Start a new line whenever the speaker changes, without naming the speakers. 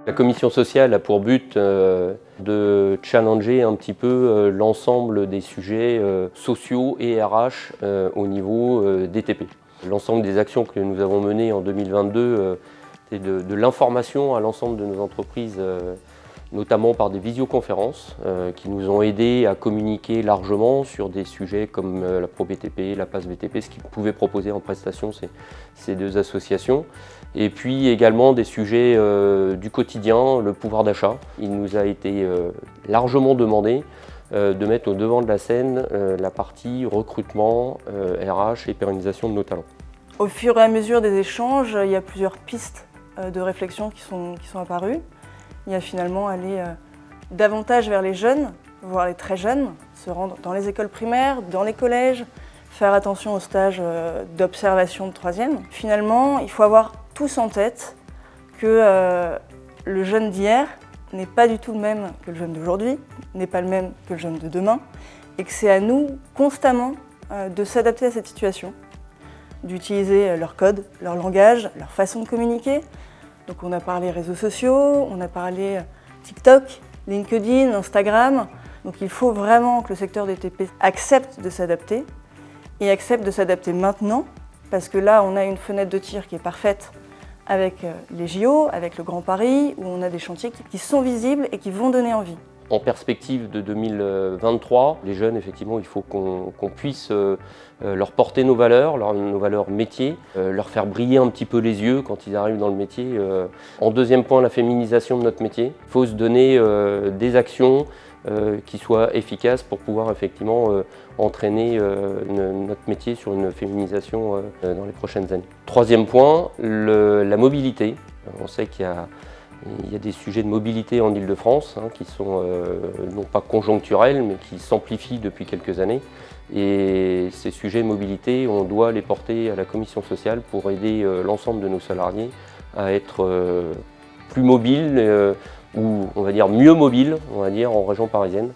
La commission sociale a pour but de challenger un petit peu l'ensemble des sujets sociaux et RH au niveau des TP. L'ensemble des actions que nous avons menées en 2022, c'est de l'information à l'ensemble de nos entreprises, notamment par des visioconférences qui nous ont aidés à communiquer largement sur des sujets comme la ProBTP, la PASS BTP, ce qu'ils pouvaient proposer en prestation ces deux associations. Et puis également des sujets du quotidien, le pouvoir d'achat. Il nous a été largement demandé de mettre au devant de la scène la partie recrutement, RH et pérennisation de nos talents.
Au fur et à mesure des échanges, il y a plusieurs pistes de réflexion qui sont apparues. Il y a finalement aller davantage vers les jeunes, voire les très jeunes, se rendre dans les écoles primaires, dans les collèges, faire attention aux stages d'observation de troisième. Finalement, il faut avoir tous en tête que le jeune d'hier n'est pas du tout le même que le jeune d'aujourd'hui, n'est pas le même que le jeune de demain, et que c'est à nous constamment de s'adapter à cette situation, d'utiliser leur code, leur langage, leur façon de communiquer. Donc on a parlé réseaux sociaux, on a parlé TikTok, LinkedIn, Instagram. Donc il faut vraiment que le secteur des TP accepte de s'adapter et accepte de s'adapter maintenant, parce que là on a une fenêtre de tir qui est parfaite avec les JO, avec le Grand Paris, où on a des chantiers qui sont visibles et qui vont donner envie.
En perspective de 2023, les jeunes, effectivement, il faut qu'on puisse leur porter nos valeurs métiers, leur faire briller un petit peu les yeux quand ils arrivent dans le métier. En deuxième point, la féminisation de notre métier. Il faut se donner des actions qui soient efficaces pour pouvoir effectivement entraîner notre métier sur une féminisation dans les prochaines années. Troisième point, la mobilité. On sait qu'il y a des sujets de mobilité en Île-de-France qui sont non pas conjoncturels, mais qui s'amplifient depuis quelques années. Et ces sujets de mobilité, on doit les porter à la commission sociale pour aider l'ensemble de nos salariés à être plus mobiles, ou on va dire mieux mobiles, on va dire, en région parisienne.